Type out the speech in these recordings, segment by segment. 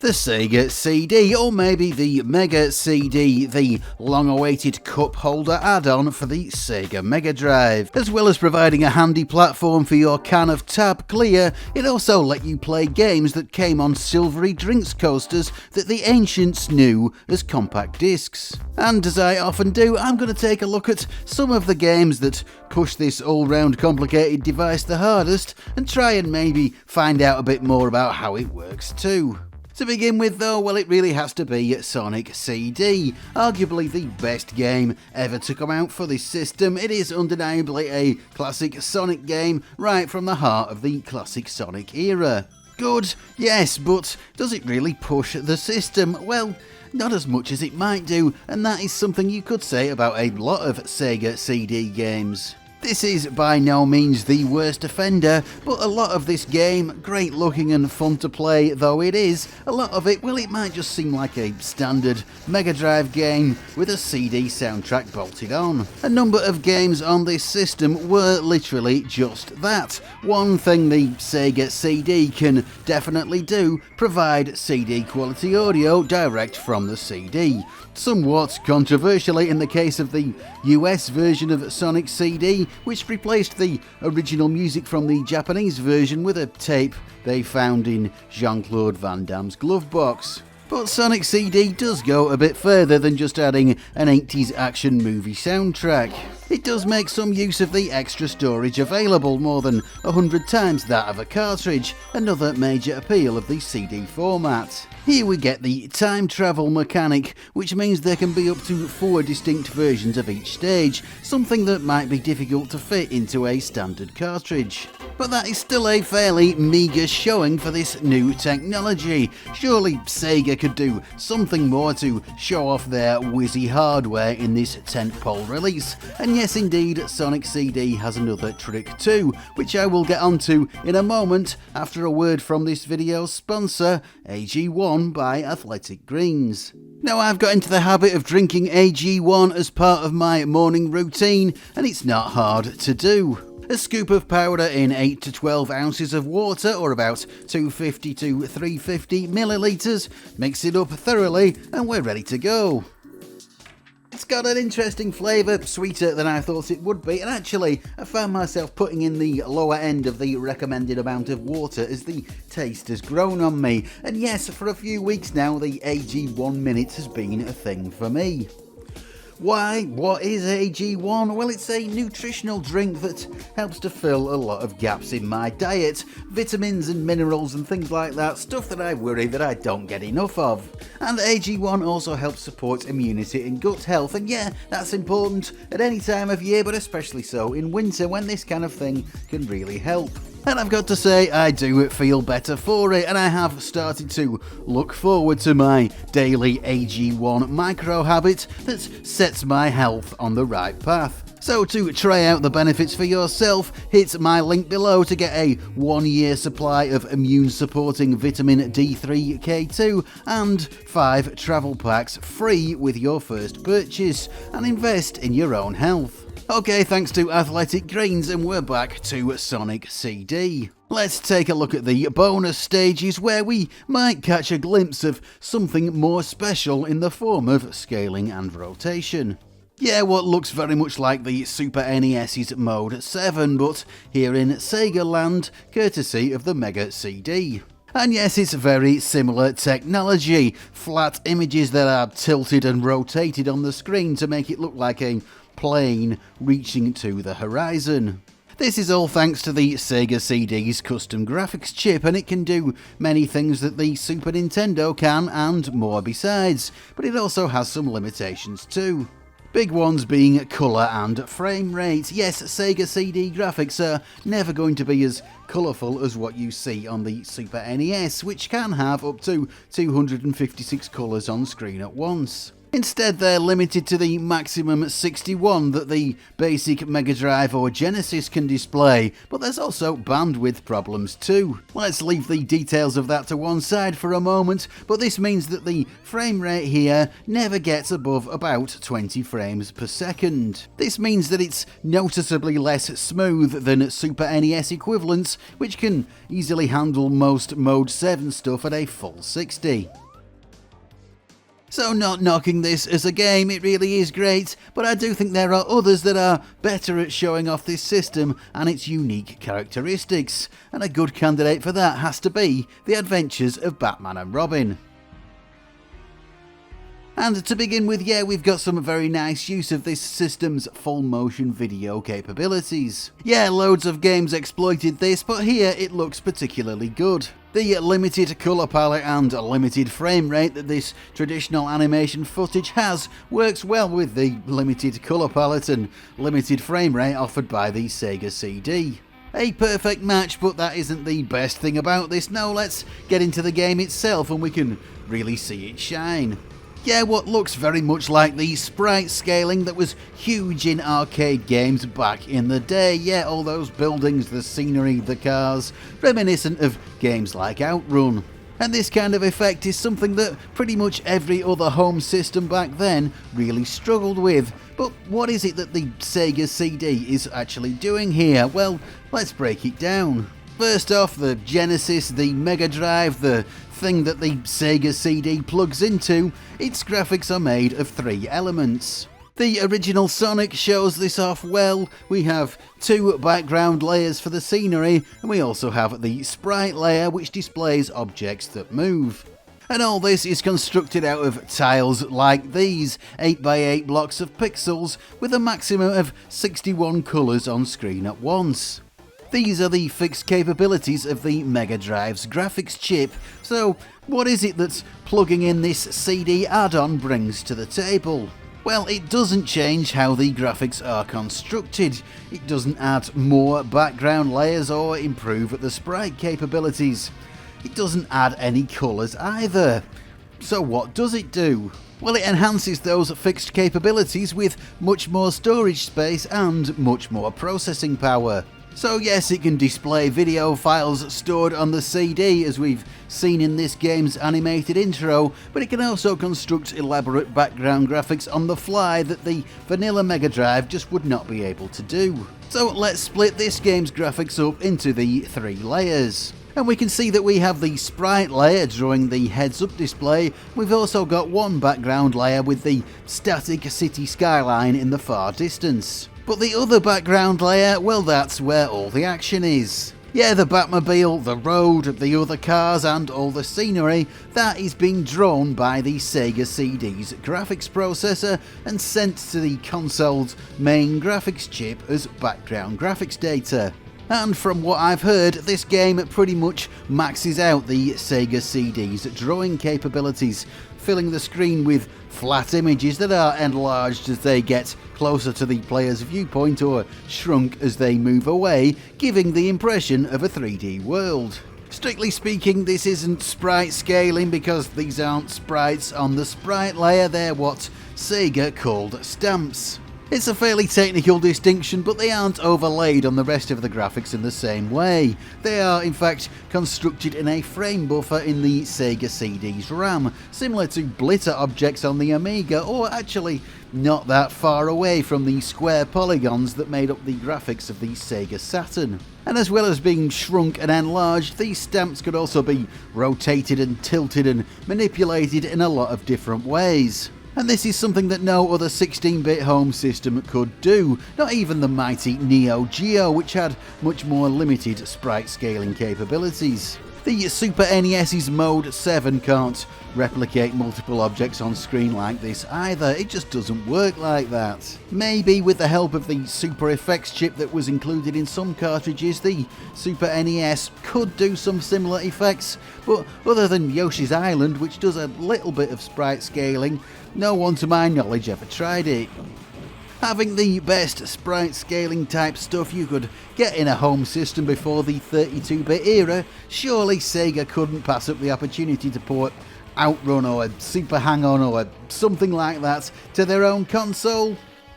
The Sega CD, or maybe the Mega CD, the long-awaited cup holder add-on for the Sega Mega Drive. As well as providing a handy platform for your can of Tab Clear, it also let you play games that came on silvery drinks coasters that the ancients knew as compact discs. And as I often do, I'm going to take a look at some of the games that push this all-round complicated device the hardest, and try and maybe find out a bit more about how it works too. To begin with though, well, it really has to be Sonic CD, arguably the best game ever to come out for this system. It is undeniably a classic Sonic game right from the heart of the classic Sonic era. Good, yes, but does it really push the system? Well, not as much as it might do, and that is something you could say about a lot of Sega CD games. This is by no means the worst offender, but a lot of this game, great looking and fun to play though it is, a lot of it, well, it might just seem like a standard Mega Drive game with a CD soundtrack bolted on. A number of games on this system were literally just that. One thing the Sega CD can definitely do, provide CD quality audio direct from the CD. Somewhat controversially in the case of the US version of Sonic CD, which replaced the original music from the Japanese version with a tape they found in Jean-Claude Van Damme's glove box. But Sonic CD does go a bit further than just adding an 80s action movie soundtrack. It does make some use of the extra storage available, more than 100 times that of a cartridge, another major appeal of the CD format. Here we get the time travel mechanic, which means there can be up to 4 distinct versions of each stage, something that might be difficult to fit into a standard cartridge. But that is still a fairly meagre showing for this new technology. Surely Sega could do something more to show off their whizzy hardware in this tentpole release. And yes indeed, Sonic CD has another trick too, which I will get onto in a moment after a word from this video's sponsor, AG1 by Athletic Greens. Now, I've got into the habit of drinking AG1 as part of my morning routine, and it's not hard to do. A scoop of powder in 8 to 12 ounces of water, or about 250 to 350 millilitres, mix it up thoroughly and we're ready to go. It's got an interesting flavour, sweeter than I thought it would be, and actually I found myself putting in the lower end of the recommended amount of water as the taste has grown on me. And yes, for a few weeks now the AG1 minute has been a thing for me. Why? What is AG1? Well, it's a nutritional drink that helps to fill a lot of gaps in my diet. Vitamins and minerals and things like that, stuff that I worry that I don't get enough of. And AG1 also helps support immunity and gut health, and yeah, that's important at any time of year, but especially so in winter when this kind of thing can really help. And I've got to say, I do feel better for it, and I have started to look forward to my daily AG1 micro habit that sets my health on the right path. So to try out the benefits for yourself, hit my link below to get a 1-year supply of immune-supporting Vitamin D3K2 and 5 travel packs free with your first purchase, and invest in your own health. Okay, thanks to Athletic Greens, and we're back to Sonic CD. Let's take a look at the bonus stages where we might catch a glimpse of something more special in the form of scaling and rotation. Yeah, what looks very much like the Super NES's Mode 7, but here in Sega land, courtesy of the Mega CD. And yes, it's very similar technology, flat images that are tilted and rotated on the screen to make it look like a plane reaching to the horizon. This is all thanks to the Sega CD's custom graphics chip, and it can do many things that the Super Nintendo can, and more besides, but it also has some limitations too. Big ones being colour and frame rate. Yes, Sega CD graphics are never going to be as colourful as what you see on the Super NES, which can have up to 256 colours on screen at once. Instead, they're limited to the maximum 61 that the basic Mega Drive or Genesis can display, but there's also bandwidth problems too. Let's leave the details of that to one side for a moment, but this means that the frame rate here never gets above about 20 frames per second. This means that it's noticeably less smooth than Super NES equivalents, which can easily handle most Mode 7 stuff at a full 60. So not knocking this as a game, it really is great, but I do think there are others that are better at showing off this system and its unique characteristics, and a good candidate for that has to be The Adventures of Batman and Robin. And to begin with, yeah, we've got some very nice use of this system's full motion video capabilities. Yeah, loads of games exploited this, but here it looks particularly good. The limited colour palette and limited frame rate that this traditional animation footage has works well with the limited colour palette and limited frame rate offered by the Sega CD. A perfect match, but that isn't the best thing about this. No, let's get into the game itself and we can really see it shine. Yeah, what looks very much like the sprite scaling that was huge in arcade games back in the day. Yeah, all those buildings, the scenery, the cars, reminiscent of games like Outrun. And this kind of effect is something that pretty much every other home system back then really struggled with. But what is it that the Sega CD is actually doing here? Well, let's break it down. First off, the Genesis, the Mega Drive, the thing that the Sega CD plugs into, its graphics are made of 3 elements. The original Sonic shows this off well. We have 2 background layers for the scenery, and we also have the sprite layer which displays objects that move. And all this is constructed out of tiles like these, 8x8 blocks of pixels with a maximum of 61 colours on screen at once. These are the fixed capabilities of the Mega Drive's graphics chip, so what is it that plugging in this CD add-on brings to the table? Well, it doesn't change how the graphics are constructed, it doesn't add more background layers or improve the sprite capabilities, it doesn't add any colours either. So what does it do? Well, it enhances those fixed capabilities with much more storage space and much more processing power. So yes, it can display video files stored on the CD as we've seen in this game's animated intro, but it can also construct elaborate background graphics on the fly that the vanilla Mega Drive just would not be able to do. So let's split this game's graphics up into the 3 layers. And we can see that we have the sprite layer drawing the heads-up display. We've also got one background layer with the static city skyline in the far distance. But the other background layer, well, that's where all the action is. Yeah, the Batmobile, the road, the other cars and all the scenery, that is being drawn by the Sega CD's graphics processor and sent to the console's main graphics chip as background graphics data. And from what I've heard, this game pretty much maxes out the Sega CD's drawing capabilities, filling the screen with flat images that are enlarged as they get closer to the player's viewpoint or shrunk as they move away, giving the impression of a 3D world. Strictly speaking, this isn't sprite scaling because these aren't sprites on the sprite layer, they're what Sega called stamps. It's a fairly technical distinction, but they aren't overlaid on the rest of the graphics in the same way. They are, in fact, constructed in a frame buffer in the Sega CD's RAM, similar to blitter objects on the Amiga, or actually not that far away from the square polygons that made up the graphics of the Sega Saturn. And as well as being shrunk and enlarged, these stamps could also be rotated and tilted and manipulated in a lot of different ways. And this is something that no other 16-bit home system could do, not even the mighty Neo Geo, which had much more limited sprite scaling capabilities. The Super NES's Mode 7 can't replicate multiple objects on screen like this either, it just doesn't work like that. Maybe with the help of the Super Effects chip that was included in some cartridges, the Super NES could do some similar effects, but other than Yoshi's Island, which does a little bit of sprite scaling, no one to my knowledge ever tried it. Having the best sprite scaling type stuff you could get in a home system before the 32-bit era, surely Sega couldn't pass up the opportunity to port Outrun or Super Hang-On or something like that to their own console?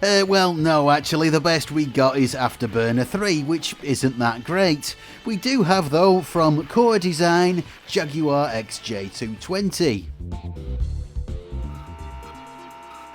Well, no, actually, the best we got is Afterburner 3, which isn't that great. We do have, though, from Core Design, Jaguar XJ220.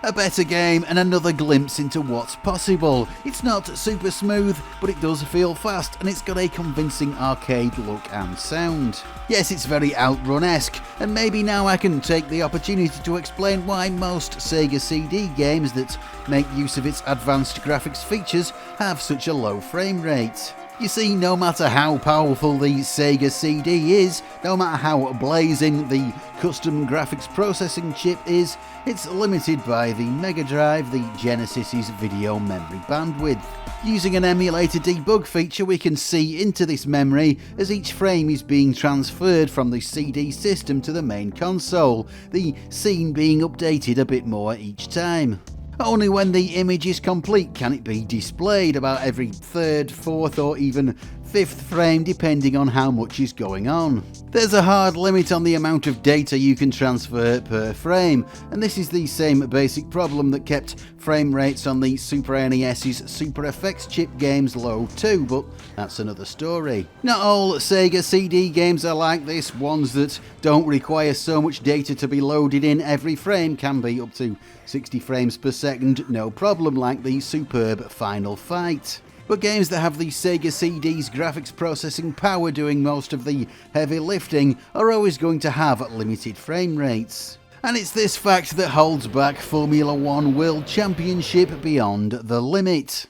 A better game and another glimpse into what's possible. It's not super smooth, but it does feel fast, and it's got a convincing arcade look and sound. Yes, it's very Outrun-esque, and maybe now I can take the opportunity to explain why most Sega CD games that make use of its advanced graphics features have such a low frame rate. You see, no matter how powerful the Sega CD is, no matter how blazing the custom graphics processing chip is, it's limited by the Mega Drive, the Genesis's video memory bandwidth. Using an emulator debug feature, we can see into this memory as each frame is being transferred from the CD system to the main console, the scene being updated a bit more each time. Only when the image is complete can it be displayed, about every third, fourth or even fifth frame depending on how much is going on. There's a hard limit on the amount of data you can transfer per frame, and this is the same basic problem that kept frame rates on the Super NES's Super Effects chip games low too, but that's another story. Not all Sega CD games are like this. Ones that don't require so much data to be loaded in every frame can be up to 60 frames per second, no problem, like the superb Final Fight. But games that have the Sega CD's graphics processing power doing most of the heavy lifting are always going to have limited frame rates. And it's this fact that holds back Formula One World Championship Beyond the Limit.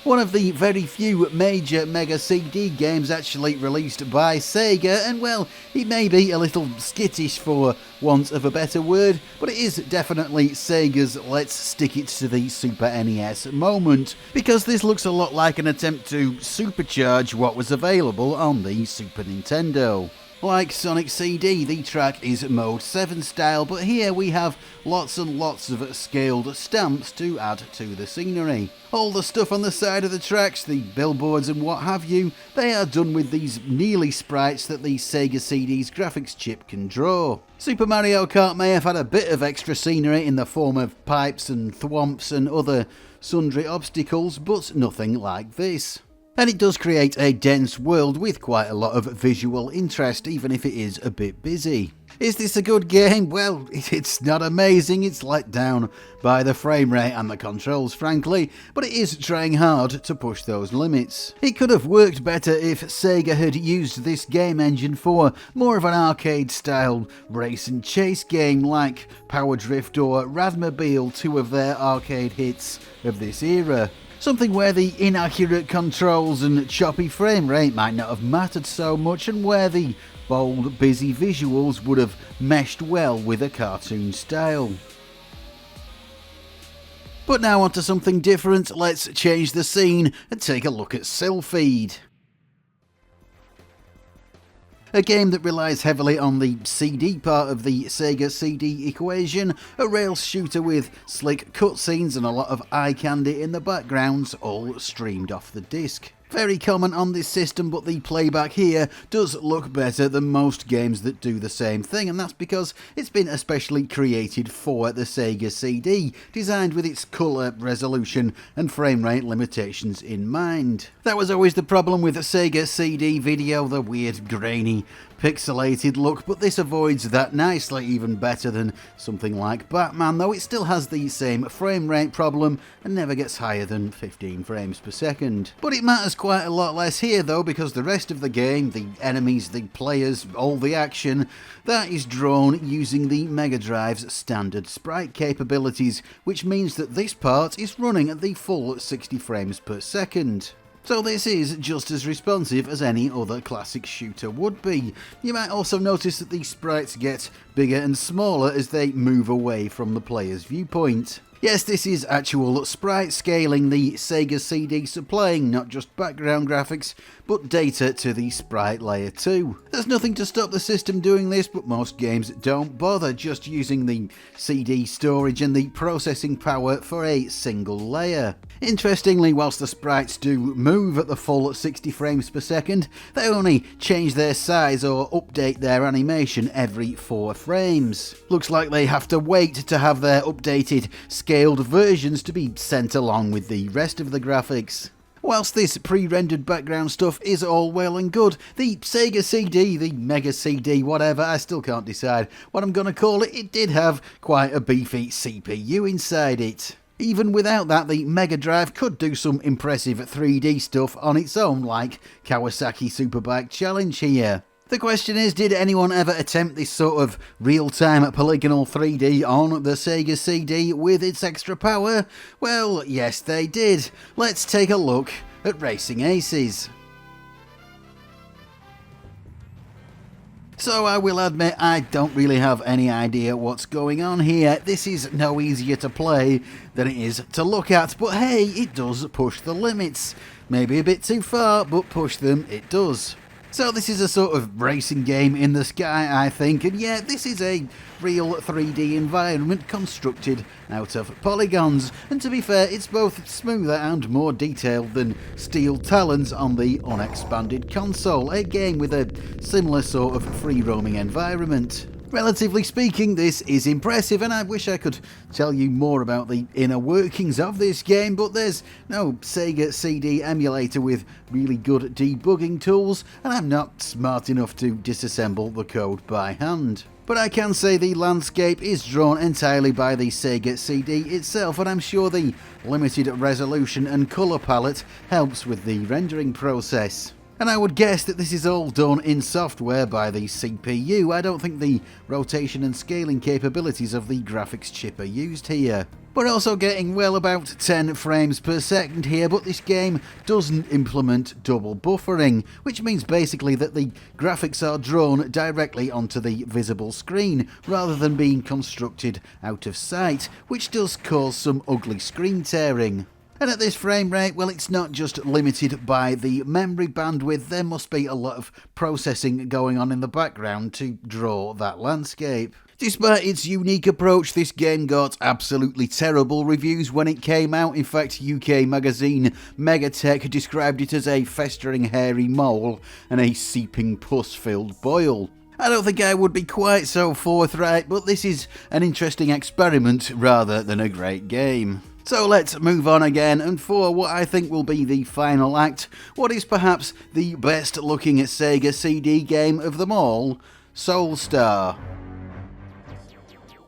One of the very few major Mega CD games actually released by Sega, and well, it may be a little skittish for want of a better word, but it is definitely Sega's let's stick it to the Super NES moment, because this looks a lot like an attempt to supercharge what was available on the Super Nintendo. Like Sonic CD, the track is Mode 7 style, but here we have lots and lots of scaled stamps to add to the scenery. All the stuff on the side of the tracks, the billboards and what have you, they are done with these Nearly sprites that the Sega CD's graphics chip can draw. Super Mario Kart may have had a bit of extra scenery in the form of pipes and thwomps and other sundry obstacles, but nothing like this. And it does create a dense world with quite a lot of visual interest, even if it is a bit busy. Is this a good game? Well, it's not amazing, it's let down by the frame rate and the controls, frankly, but it is trying hard to push those limits. It could have worked better if Sega had used this game engine for more of an arcade-style race and chase game like Power Drift or Radmobile, two of their arcade hits of this era. Something where the inaccurate controls and choppy frame rate might not have mattered so much, and where the bold, busy visuals would have meshed well with a cartoon style. But now onto something different. Let's change the scene and take a look at Silpheed. A game that relies heavily on the CD part of the Sega CD equation, a rail shooter with slick cutscenes and a lot of eye candy in the backgrounds, all streamed off the disc. Very common on this system, but the playback here does look better than most games that do the same thing, and that's because it's been especially created for the Sega CD, designed with its colour, resolution and frame rate limitations in mind. That was always the problem with the Sega CD video, the weird grainy pixelated look, but this avoids that nicely, even better than something like Batman, though it still has the same frame rate problem and never gets higher than 15 frames per second. But it matters quite a lot less here though, because the rest of the game, the enemies, the players, all the action, that is drawn using the Mega Drive's standard sprite capabilities, which means that this part is running at the full 60 frames per second. So this is just as responsive as any other classic shooter would be. You might also notice that the sprites get bigger and smaller as they move away from the player's viewpoint. Yes, this is actual sprite scaling, the Sega CD supplying not just background graphics, but data to the sprite layer too. There's nothing to stop the system doing this, but most games don't bother, just using the CD storage and the processing power for a single layer. Interestingly, whilst the sprites do move at the full 60 frames per second, they only change their size or update their animation every 4 frames. Looks like they have to wait to have their updated scaled versions to be sent along with the rest of the graphics. Whilst this pre-rendered background stuff is all well and good, the Sega CD, the Mega CD, whatever, I still can't decide what I'm going to call it, it did have quite a beefy CPU inside it. Even without that, the Mega Drive could do some impressive 3D stuff on its own, like Kawasaki Superbike Challenge here. The question is, did anyone ever attempt this sort of real-time polygonal 3D on the Sega CD with its extra power? Well, yes they did. Let's take a look at Racing Aces. So I will admit I don't really have any idea what's going on here. This is no easier to play than it is to look at, but hey, it does push the limits. Maybe a bit too far, but push them it does. So this is a sort of racing game in the sky, I think, and yeah, this is a real 3D environment constructed out of polygons, and to be fair, it's both smoother and more detailed than Steel Talons on the unexpanded console, a game with a similar sort of free-roaming environment. Relatively speaking, this is impressive, and I wish I could tell you more about the inner workings of this game, but there's no Sega CD emulator with really good debugging tools, and I'm not smart enough to disassemble the code by hand. But I can say the landscape is drawn entirely by the Sega CD itself, and I'm sure the limited resolution and colour palette helps with the rendering process. And I would guess that this is all done in software by the CPU. I don't think the rotation and scaling capabilities of the graphics chip are used here. We're also getting well about 10 frames per second here, but this game doesn't implement double buffering, which means basically that the graphics are drawn directly onto the visible screen, rather than being constructed out of sight, which does cause some ugly screen tearing. And at this frame rate, well, it's not just limited by the memory bandwidth, there must be a lot of processing going on in the background to draw that landscape. Despite its unique approach, this game got absolutely terrible reviews when it came out. In fact, UK magazine Megatech described it as a festering hairy mole and a seeping pus-filled boil. I don't think I would be quite so forthright, but this is an interesting experiment rather than a great game. So let's move on again, and for what I think will be the final act, what is perhaps the best looking Sega CD game of them all, Soulstar.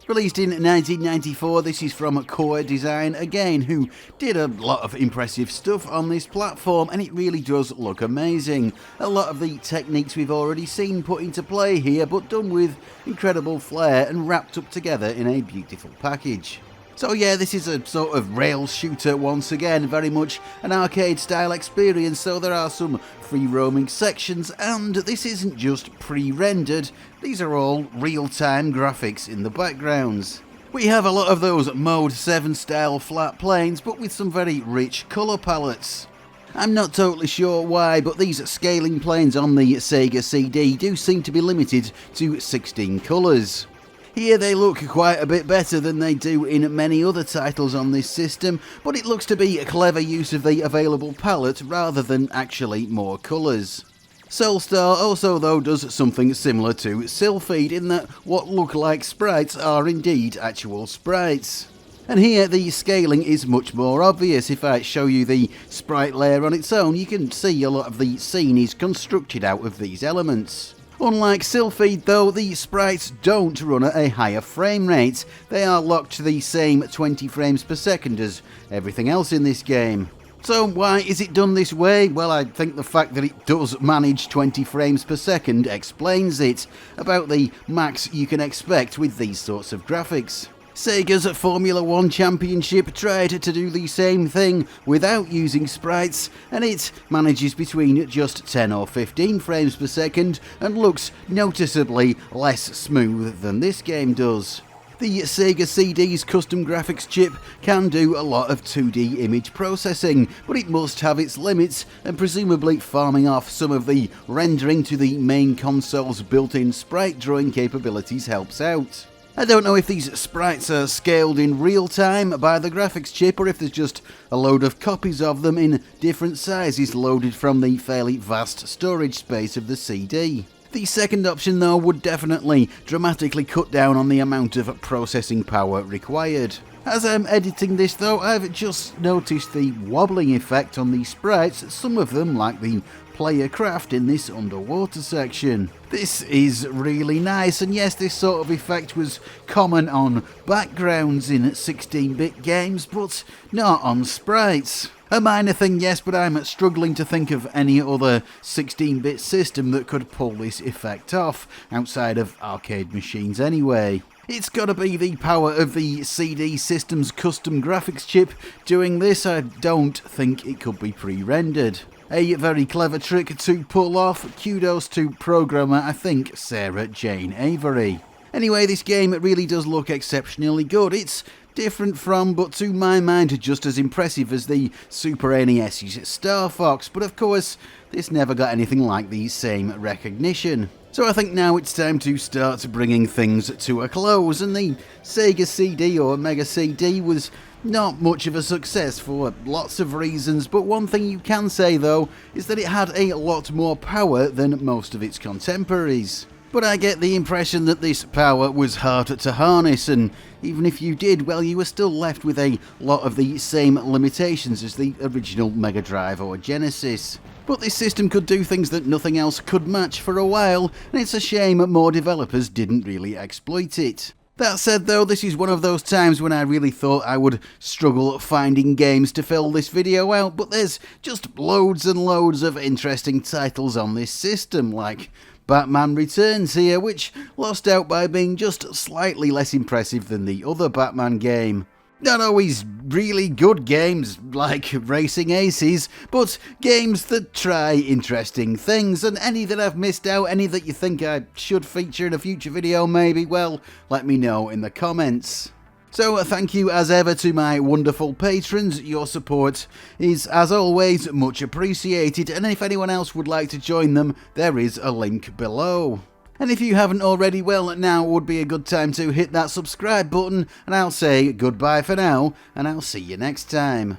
Released in 1994, this is from Core Design again, who did a lot of impressive stuff on this platform, and it really does look amazing. A lot of the techniques we've already seen put into play here, but done with incredible flair and wrapped up together in a beautiful package. So yeah, this is a sort of rail shooter once again, very much an arcade style experience, so there are some free roaming sections, and this isn't just pre-rendered, these are all real-time graphics in the backgrounds. We have a lot of those Mode 7 style flat planes, but with some very rich colour palettes. I'm not totally sure why, but these scaling planes on the Sega CD do seem to be limited to 16 colours. Here they look quite a bit better than they do in many other titles on this system, but it looks to be a clever use of the available palette rather than actually more colours. Soulstar also though does something similar to Silpheed in that what look like sprites are indeed actual sprites. And here the scaling is much more obvious. If I show you the sprite layer on its own, you can see a lot of the scene is constructed out of these elements. Unlike Silpheed though, the sprites don't run at a higher frame rate, they are locked to the same 20 frames per second as everything else in this game. So why is it done this way? Well, I think the fact that it does manage 20 frames per second explains it, about the max you can expect with these sorts of graphics. Sega's Formula 1 Championship tried to do the same thing without using sprites, and it manages between just 10 or 15 frames per second and looks noticeably less smooth than this game does. The Sega CD's custom graphics chip can do a lot of 2D image processing, but it must have its limits, and presumably farming off some of the rendering to the main console's built-in sprite drawing capabilities helps out. I don't know if these sprites are scaled in real time by the graphics chip or if there's just a load of copies of them in different sizes loaded from the fairly vast storage space of the CD. The second option though would definitely dramatically cut down on the amount of processing power required. As I'm editing this though, I've just noticed the wobbling effect on the sprites, some of them like the player craft in this underwater section. This is really nice, and yes, this sort of effect was common on backgrounds in 16-bit games, but not on sprites. A minor thing, yes, but I'm struggling to think of any other 16-bit system that could pull this effect off, outside of arcade machines anyway. It's gotta be the power of the CD system's custom graphics chip doing this. I don't think it could be pre-rendered. A very clever trick to pull off. Kudos to programmer, I think, Sarah Jane Avery. Anyway, this game really does look exceptionally good. It's different from, but to my mind, just as impressive as the Super NES's Star Fox, but of course, this never got anything like the same recognition. So I think now it's time to start bringing things to a close, and the Sega CD or Mega CD was not much of a success for lots of reasons, but one thing you can say though is that it had a lot more power than most of its contemporaries. But I get the impression that this power was hard to harness, and even if you did, well, you were still left with a lot of the same limitations as the original Mega Drive or Genesis. But this system could do things that nothing else could match for a while, and it's a shame more developers didn't really exploit it. That said though, this is one of those times when I really thought I would struggle finding games to fill this video out, but there's just loads and loads of interesting titles on this system, like Batman Returns here, which lost out by being just slightly less impressive than the other Batman game. Not always really good games like Racing Aces, but games that try interesting things, and any that I've missed out, any that you think I should feature in a future video maybe, well, let me know in the comments. So thank you as ever to my wonderful patrons. Your support is as always much appreciated, and if anyone else would like to join them, there is a link below. And if you haven't already, well, now would be a good time to hit that subscribe button, and I'll say goodbye for now, and I'll see you next time.